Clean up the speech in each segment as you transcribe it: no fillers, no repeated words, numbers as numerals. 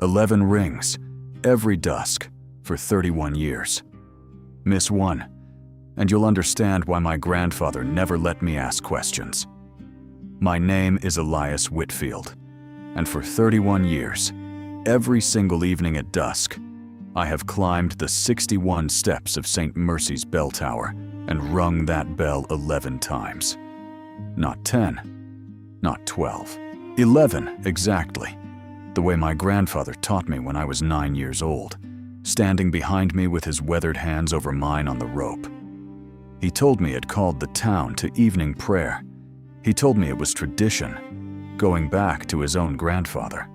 11 rings, every dusk, for 31 years. Miss one, and you'll understand why my grandfather never let me ask questions. My name is Elias Whitfield, and for 31 years, every single evening at dusk, I have climbed the 61 steps of St. Mercy's bell tower and rung that bell 11 times. Not 10, not 12, 11 exactly, the way my grandfather taught me when I was 9 years old, standing behind me with his weathered hands over mine on the rope. He told me it called the town to evening prayer. He told me it was tradition, going back to his own grandfather,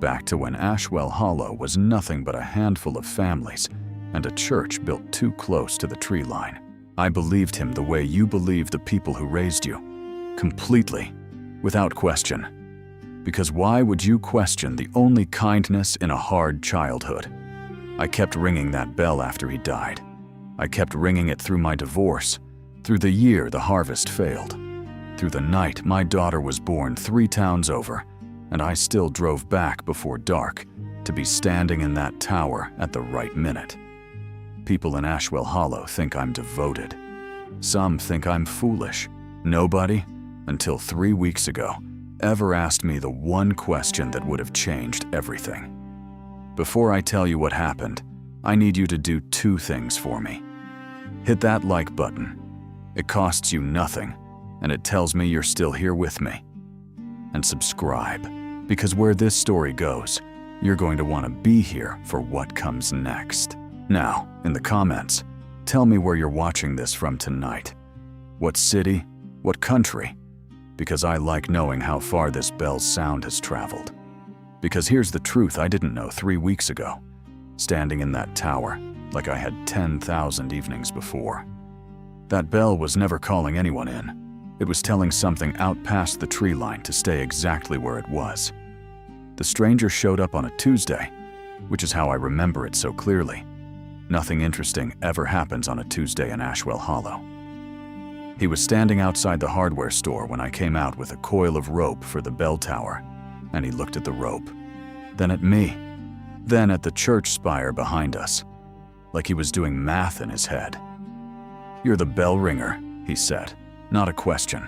back to when Ashwell Hollow was nothing but a handful of families and a church built too close to the tree line. I believed him the way you believe the people who raised you, completely, without question. Because why would you question the only kindness in a hard childhood? I kept ringing that bell after he died. I kept ringing it through my divorce, through the year the harvest failed, through the night my daughter was born 3 towns over, and I still drove back before dark to be standing in that tower at the right minute. People in Ashwell Hollow think I'm devoted. Some think I'm foolish. Nobody, until 3 weeks ago, ever asked me the one question that would have changed everything. Before I tell you what happened, I need you to do 2 things for me. Hit that like button. It costs you nothing, and it tells me you're still here with me. And subscribe, because where this story goes, you're going to want to be here for what comes next. Now, in the comments, tell me where you're watching this from tonight. What city? What country? Because I like knowing how far this bell's sound has traveled. Because here's the truth I didn't know 3 weeks ago, standing in that tower like I had 10,000 evenings before. That bell was never calling anyone in. It was telling something out past the tree line to stay exactly where it was. The stranger showed up on a Tuesday, which is how I remember it so clearly. Nothing interesting ever happens on a Tuesday in Ashwell Hollow. He was standing outside the hardware store when I came out with a coil of rope for the bell tower, and he looked at the rope, then at me, then at the church spire behind us, like he was doing math in his head. "You're the bell ringer," he said, not a question.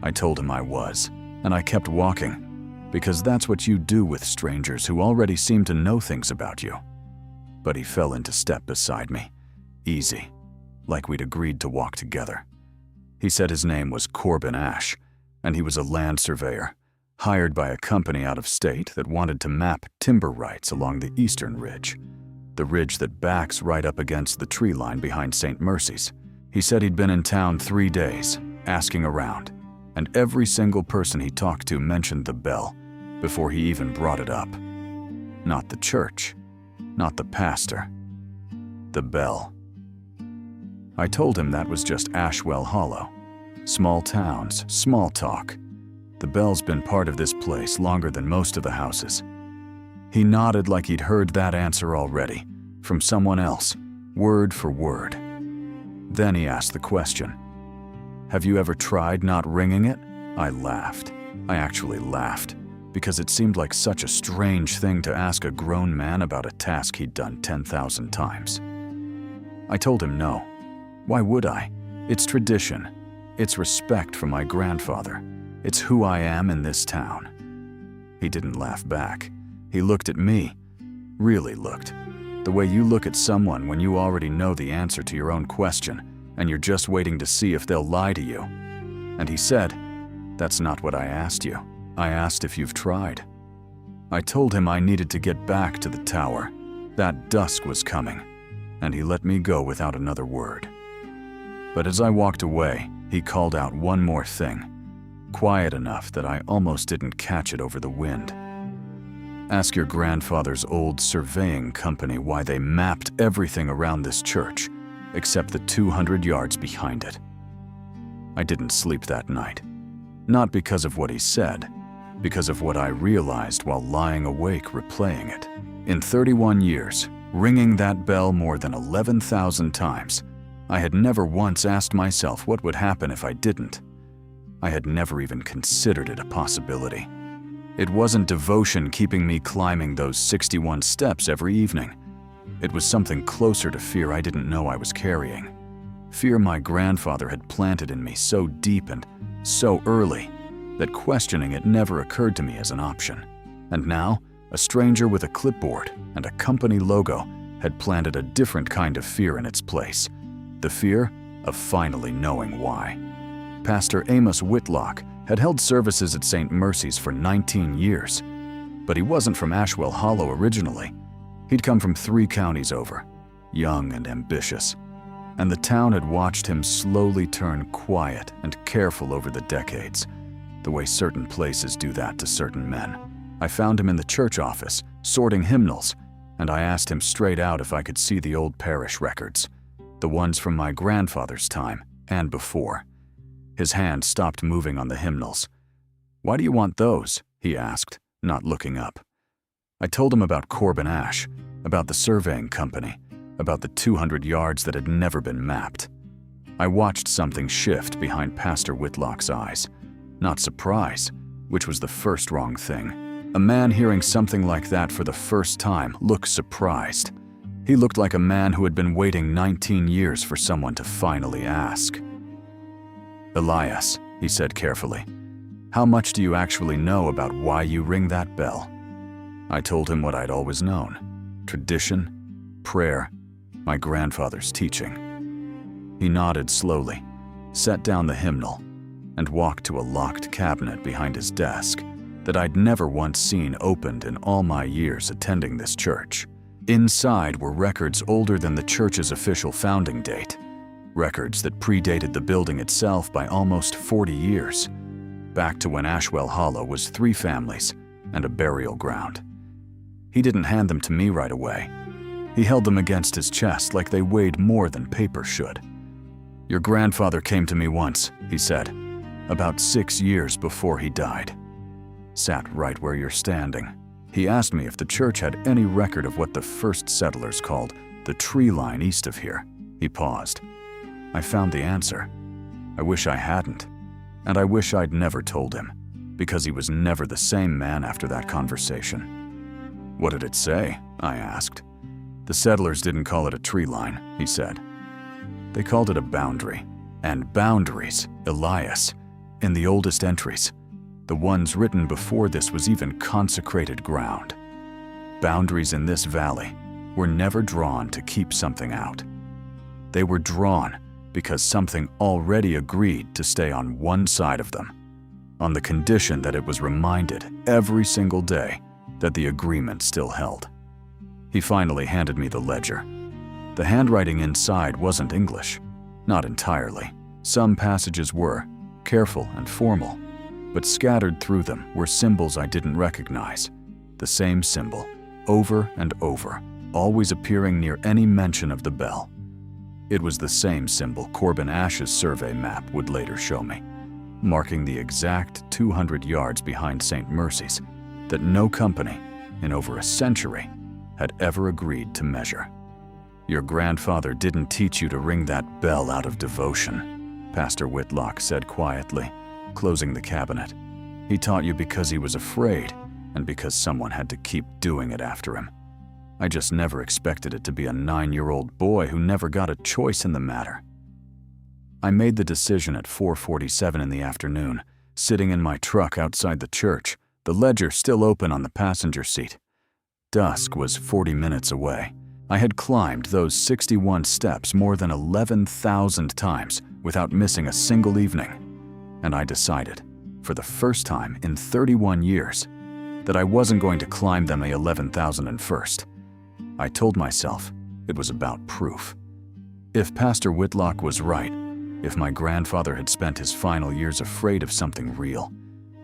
I told him I was, and I kept walking, because that's what you do with strangers who already seem to know things about you. But he fell into step beside me, easy, like we'd agreed to walk together. He said his name was Corbin Ash, and he was a land surveyor, hired by a company out of state that wanted to map timber rights along the eastern ridge, the ridge that backs right up against the tree line behind St. Mercy's. He said he'd been in town 3 days, asking around, and every single person he talked to mentioned the bell before he even brought it up. Not the church, not the pastor, the bell. I told him that was just Ashwell Hollow. Small towns, small talk. The bell's been part of this place longer than most of the houses. He nodded like he'd heard that answer already, from someone else, word for word. Then he asked the question, "Have you ever tried not ringing it?" I laughed. I actually laughed, because it seemed like such a strange thing to ask a grown man about a task he'd done 10,000 times. I told him no. Why would I? It's tradition. It's respect for my grandfather. It's who I am in this town. He didn't laugh back. He looked at me. Really looked. The way you look at someone when you already know the answer to your own question and you're just waiting to see if they'll lie to you. And he said, "That's not what I asked you. I asked if you've tried." I told him I needed to get back to the tower. That dusk was coming, and he let me go without another word. But as I walked away, he called out one more thing, quiet enough that I almost didn't catch it over the wind. "Ask your grandfather's old surveying company why they mapped everything around this church, except the 200 yards behind it." I didn't sleep that night. Not because of what he said, because of what I realized while lying awake replaying it. In 31 years, ringing that bell more than 11,000 times, I had never once asked myself what would happen if I didn't. I had never even considered it a possibility. It wasn't devotion keeping me climbing those 61 steps every evening. It was something closer to fear I didn't know I was carrying. Fear my grandfather had planted in me so deep and so early that questioning it never occurred to me as an option. And now, a stranger with a clipboard and a company logo had planted a different kind of fear in its place. The fear of finally knowing why. Pastor Amos Whitlock had held services at St. Mercy's for 19 years, but he wasn't from Ashwell Hollow originally. He'd come from 3 counties over, young and ambitious, and the town had watched him slowly turn quiet and careful over the decades, the way certain places do that to certain men. I found him in the church office, sorting hymnals, and I asked him straight out if I could see the old parish records, the ones from my grandfather's time and before. His hand stopped moving on the hymnals. "Why do you want those?" he asked, not looking up. I told him about Corbin Ash, about the surveying company, about the 200 yards that had never been mapped. I watched something shift behind Pastor Whitlock's eyes. Not surprise, which was the first wrong thing. A man hearing something like that for the first time looks surprised. He looked like a man who had been waiting 19 years for someone to finally ask. "Elias," he said carefully, "how much do you actually know about why you ring that bell?" I told him what I'd always known: tradition, prayer, my grandfather's teaching. He nodded slowly, set down the hymnal, and walked to a locked cabinet behind his desk that I'd never once seen opened in all my years attending this church. Inside were records older than the church's official founding date, records that predated the building itself by almost 40 years, back to when Ashwell Hollow was 3 families and a burial ground. He didn't hand them to me right away. He held them against his chest like they weighed more than paper should. "Your grandfather came to me once," he said, "about 6 years before he died. Sat right where you're standing. He asked me if the church had any record of what the first settlers called the tree line east of here." He paused. I found the answer. I wish I hadn't, and I wish I'd never told him, because he was never the same man after that conversation. "What did it say?" I asked. "The settlers didn't call it a tree line," he said. "They called it a boundary. And boundaries, Elias, in the oldest entries, the ones written before this was even consecrated ground. Boundaries in this valley were never drawn to keep something out. They were drawn because something already agreed to stay on one side of them, on the condition that it was reminded every single day that the agreement still held." He finally handed me the ledger. The handwriting inside wasn't English, not entirely. Some passages were, careful and formal, but scattered through them were symbols I didn't recognize. The same symbol, over and over, always appearing near any mention of the bell. It was the same symbol Corbin Ash's survey map would later show me, marking the exact 200 yards behind St. Mercy's that no company, in over a century, had ever agreed to measure. "Your grandfather didn't teach you to ring that bell out of devotion," Pastor Whitlock said quietly, closing the cabinet. "He taught you because he was afraid, and because someone had to keep doing it after him. I just never expected it to be a 9-year-old boy who never got a choice in the matter." I made the decision at 4:47 in the afternoon, sitting in my truck outside the church, the ledger still open on the passenger seat. Dusk was 40 minutes away. I had climbed those 61 steps more than 11,000 times without missing a single evening, and I decided, for the first time in 31 years, that I wasn't going to climb them the 11,001st. I told myself it was about proof. If Pastor Whitlock was right, if my grandfather had spent his final years afraid of something real,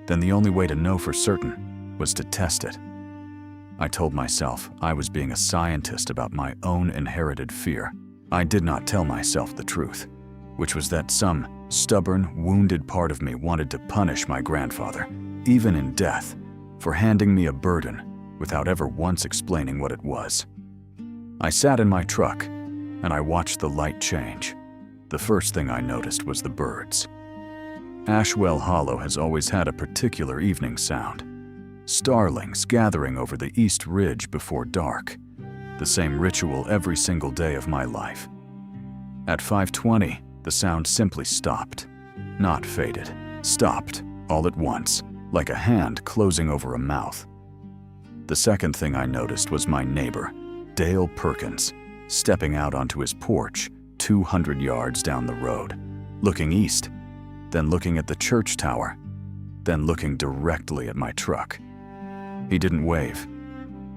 then the only way to know for certain was to test it. I told myself I was being a scientist about my own inherited fear. I did not tell myself the truth, which was that some stubborn, wounded part of me wanted to punish my grandfather, even in death, for handing me a burden without ever once explaining what it was. I sat in my truck, and I watched the light change. The first thing I noticed was the birds. Ashwell Hollow has always had a particular evening sound. starlings gathering over the east ridge before dark. The same ritual every single day of my life. At 5:20, the sound simply stopped. Not faded, stopped, all at once, like a hand closing over a mouth. The second thing I noticed was my neighbor, Dale Perkins, stepping out onto his porch 200 yards down the road, looking east, then looking at the church tower, then looking directly at my truck. He didn't wave.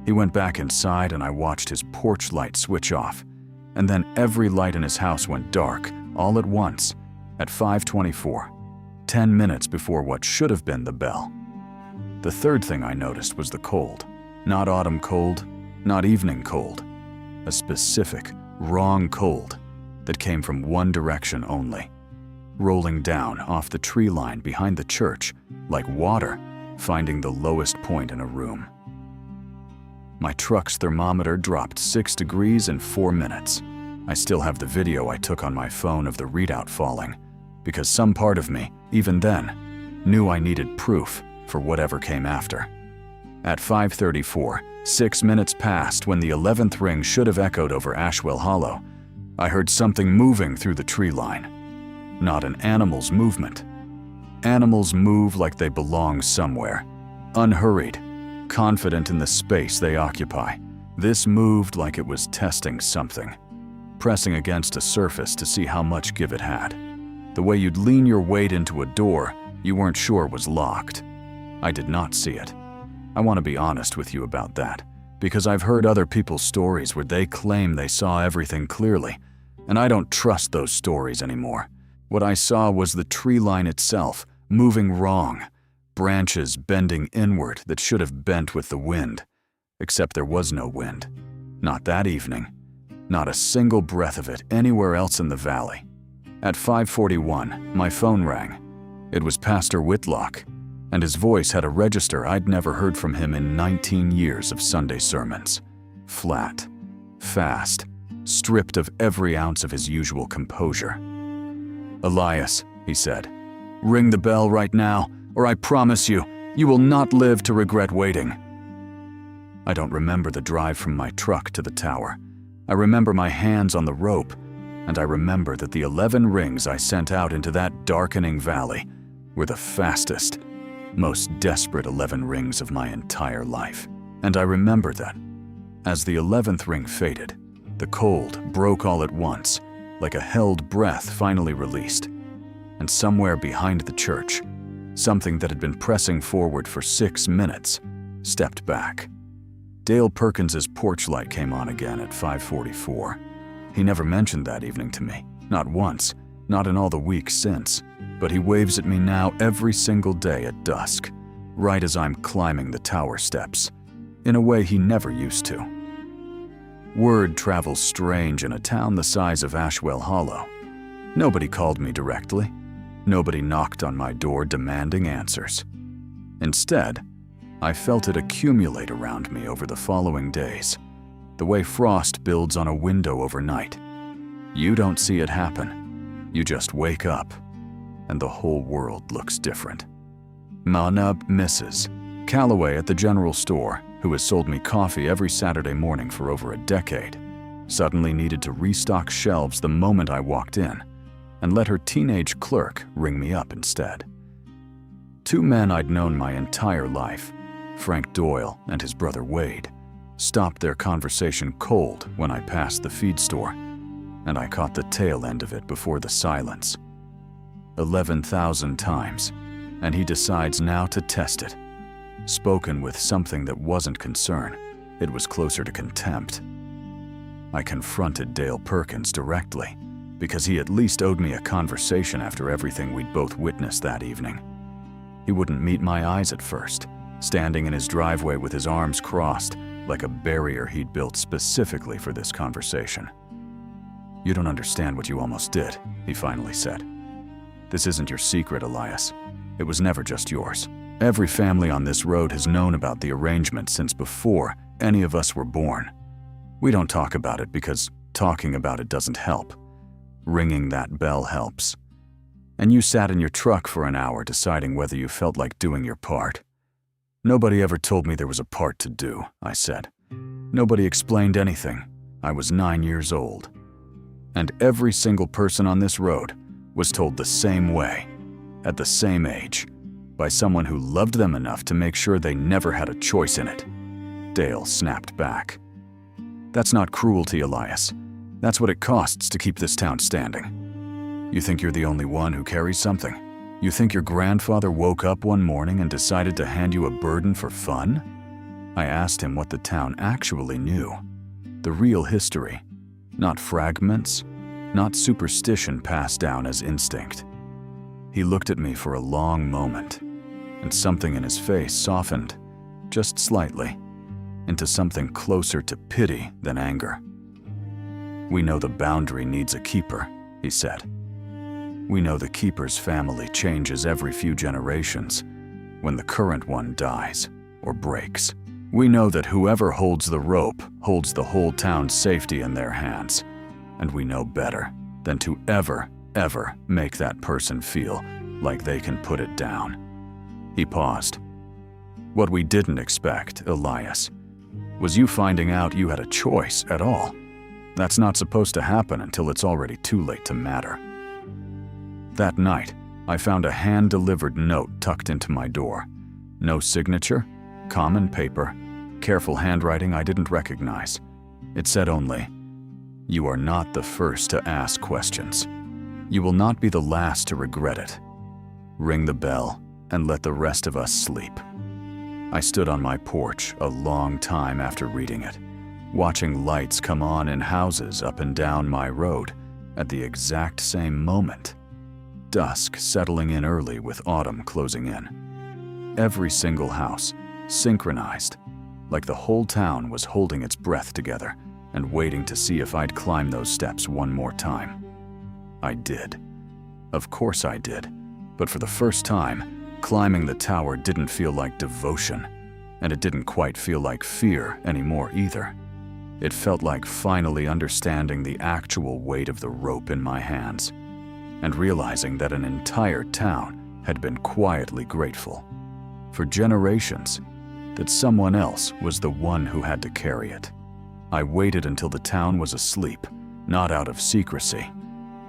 He went back inside and I watched his porch light switch off, and then every light in his house went dark, all at once, at 5:24, 10 minutes before what should have been the bell. The third thing I noticed was the cold. Not autumn cold, not evening cold. A specific, wrong cold that came from one direction only, rolling down off the tree line behind the church like water finding the lowest point in a room. My truck's thermometer dropped 6 degrees in 4 minutes. I still have the video I took on my phone of the readout falling, because some part of me, even then, knew I needed proof for whatever came after. At 5:34, 6 minutes passed when the 11th ring should have echoed over Ashwell Hollow. I heard something moving through the tree line. Not an animal's movement. Animals move like they belong somewhere, unhurried, confident in the space they occupy. This moved like it was testing something, pressing against a surface to see how much give it had. The way you'd lean your weight into a door you weren't sure was locked. I did not see it. I want to be honest with you about that, because I've heard other people's stories where they claim they saw everything clearly, and I don't trust those stories anymore. What I saw was the tree line itself, moving wrong, branches bending inward that should have bent with the wind, except there was no wind. Not that evening. Not a single breath of it anywhere else in the valley. At 5:41, my phone rang. It was Pastor Whitlock, and his voice had a register I'd never heard from him in 19 years of Sunday sermons. Flat, fast, stripped of every ounce of his usual composure. "Elias," he said, "ring the bell right now, or I promise you, you will not live to regret waiting." I don't remember the drive from my truck to the tower. I remember my hands on the rope, and I remember that the 11 rings I sent out into that darkening valley were the fastest, most desperate 11 rings of my entire life. And I remember that, as the 11th ring faded, the cold broke all at once, like a held breath finally released. And somewhere behind the church, something that had been pressing forward for 6 minutes stepped back. Dale Perkins's porch light came on again at 5:44. He never mentioned that evening to me, not once, not in all the weeks since, but he waves at me now every single day at dusk, right as I'm climbing the tower steps, in a way he never used to. Word travels strange in a town the size of Ashwell Hollow. Nobody called me directly. Nobody knocked on my door demanding answers. Instead, I felt it accumulate around me over the following days, the way frost builds on a window overnight. You don't see it happen. You just wake up, and the whole world looks different. Manub Mrs. Calloway at the general store, who has sold me coffee every Saturday morning for over a decade, suddenly needed to restock shelves the moment I walked in, and let her teenage clerk ring me up instead. Two men I'd known my entire life, Frank Doyle and his brother Wade, stopped their conversation cold when I passed the feed store, and I caught the tail end of it before the silence. 11,000 times, and he decides now to test it. Spoken with something that wasn't concern, it was closer to contempt. I confronted Dale Perkins directly, because he at least owed me a conversation after everything we'd both witnessed that evening. He wouldn't meet my eyes at first, standing in his driveway with his arms crossed, like a barrier he'd built specifically for this conversation. "You don't understand what you almost did," he finally said. "This isn't your secret, Elias. It was never just yours. Every family on this road has known about the arrangement since before any of us were born. We don't talk about it because talking about it doesn't help. Ringing that bell helps. And you sat in your truck for an hour deciding whether you felt like doing your part. Nobody ever told me there was a part to do, I said. Nobody explained anything. I was 9 years old. And every single person on this road was told the same way, at the same age, by someone who loved them enough to make sure they never had a choice in it. Dale snapped back. That's not cruelty, Elias. That's what it costs to keep this town standing. You think you're the only one who carries something? You think your grandfather woke up one morning and decided to hand you a burden for fun? I asked him what the town actually knew. The real history. Not fragments, not superstition passed down as instinct. He looked at me for a long moment, and something in his face softened, just slightly, into something closer to pity than anger. We know the boundary needs a keeper, he said. We know the keeper's family changes every few generations when the current one dies or breaks. We know that whoever holds the rope holds the whole town's safety in their hands, and we know better than to ever make that person feel like they can put it down. He paused. What we didn't expect, Elias, was you finding out you had a choice at all. That's not supposed to happen until it's already too late to matter. That night, I found a hand-delivered note tucked into my door. No signature, common paper, careful handwriting I didn't recognize. It said only, "You are not the first to ask questions. You will not be the last to regret it. Ring the bell and let the rest of us sleep." I stood on my porch a long time after reading it, watching lights come on in houses up and down my road at the exact same moment. Dusk settling in early with autumn closing in. Every single house, synchronized, like the whole town was holding its breath together and waiting to see if I'd climb those steps one more time. I did. Of course I did. But for the first time, climbing the tower didn't feel like devotion, and it didn't quite feel like fear anymore either. It felt like finally understanding the actual weight of the rope in my hands, and realizing that an entire town had been quietly grateful, for generations, that someone else was the one who had to carry it. I waited until the town was asleep, not out of secrecy.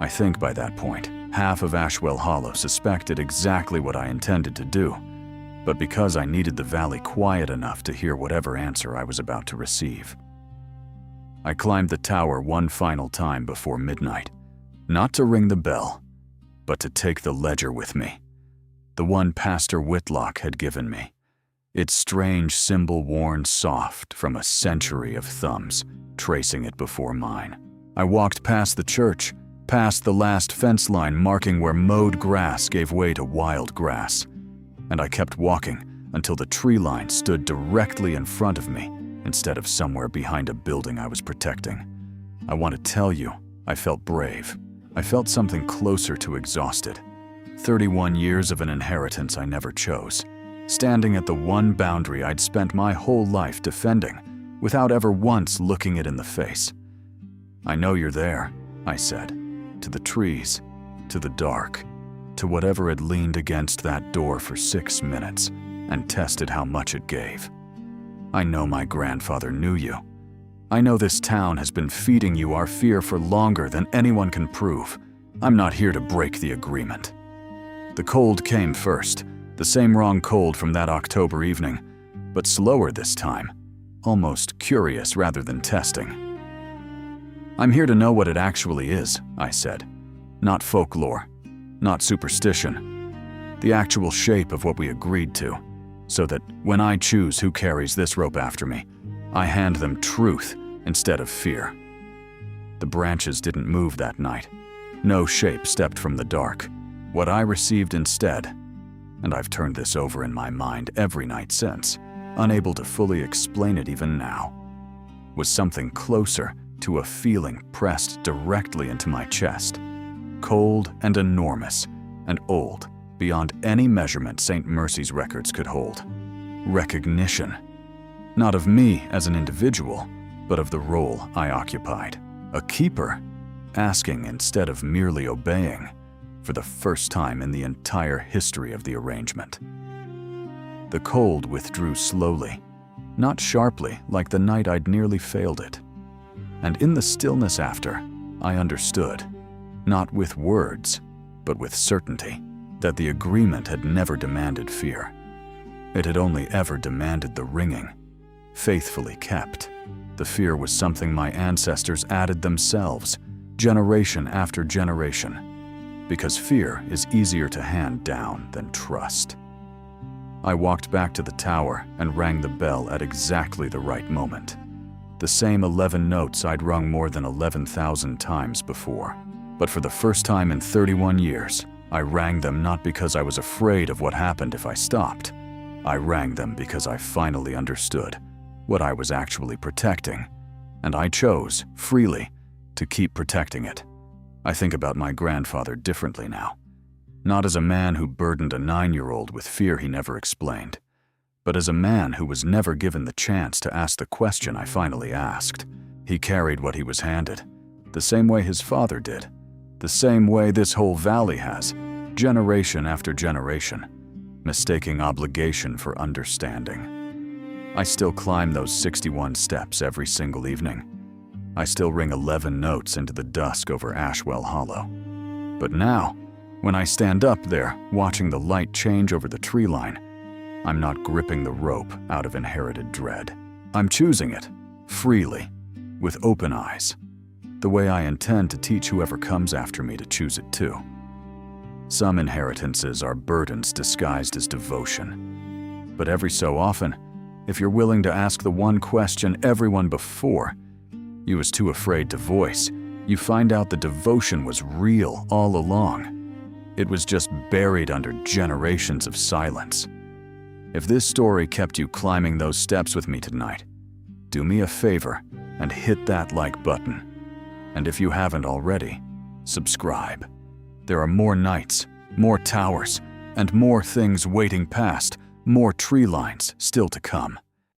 I think by that point, half of Ashwell Hollow suspected exactly what I intended to do, but because I needed the valley quiet enough to hear whatever answer I was about to receive. I climbed the tower one final time before midnight, not to ring the bell, but to take the ledger with me, the one Pastor Whitlock had given me, its strange symbol worn soft from a century of thumbs tracing it before mine. I walked past the church, past the last fence line marking where mowed grass gave way to wild grass, and I kept walking until the tree line stood directly in front of me instead of somewhere behind a building I was protecting. I want to tell you, I felt brave. I felt something closer to exhausted. 31 years of an inheritance I never chose, standing at the one boundary I'd spent my whole life defending without ever once looking it in the face. "I know you're there," I said, to the trees, to the dark, to whatever had leaned against that door for 6 minutes and tested how much it gave. "I know my grandfather knew you. I know this town has been feeding you our fear for longer than anyone can prove. I'm not here to break the agreement." The cold came first, the same wrong cold from that October evening, but slower this time, almost curious rather than testing. "I'm here to know what it actually is," I said. "Not folklore, not superstition. The actual shape of what we agreed to, so that when I choose who carries this rope after me, I hand them truth instead of fear." The branches didn't move that night. No shape stepped from the dark. What I received instead, and I've turned this over in my mind every night since, unable to fully explain it even now, was something closer to a feeling pressed directly into my chest, cold and enormous and old beyond any measurement St. Mercy's records could hold. Recognition. Not of me as an individual, but of the role I occupied. A keeper, asking instead of merely obeying, for the first time in the entire history of the arrangement. The cold withdrew slowly, not sharply like the night I'd nearly failed it. And in the stillness after, I understood, not with words, but with certainty, that the agreement had never demanded fear. It had only ever demanded the ringing, faithfully kept. The fear was something my ancestors added themselves, generation after generation, because fear is easier to hand down than trust. I walked back to the tower and rang the bell at exactly the right moment. The same 11 notes I'd rung more than 11,000 times before. But for the first time in 31 years, I rang them not because I was afraid of what happened if I stopped. I rang them because I finally understood what I was actually protecting, and I chose, freely, to keep protecting it. I think about my grandfather differently now. Not as a man who burdened a 9-year-old with fear he never explained, but as a man who was never given the chance to ask the question I finally asked. He carried what he was handed, the same way his father did, the same way this whole valley has, generation after generation, mistaking obligation for understanding. I still climb those 61 steps every single evening. I still ring 11 notes into the dusk over Ashwell Hollow. But now, when I stand up there, watching the light change over the tree line, I'm not gripping the rope out of inherited dread. I'm choosing it, freely, with open eyes, the way I intend to teach whoever comes after me to choose it too. Some inheritances are burdens disguised as devotion. But every so often, if you're willing to ask the one question everyone before you was too afraid to voice, you find out the devotion was real all along. It was just buried under generations of silence. If this story kept you climbing those steps with me tonight, do me a favor and hit that like button. And if you haven't already, subscribe. There are more nights, more towers, and more things waiting past, more tree lines still to come.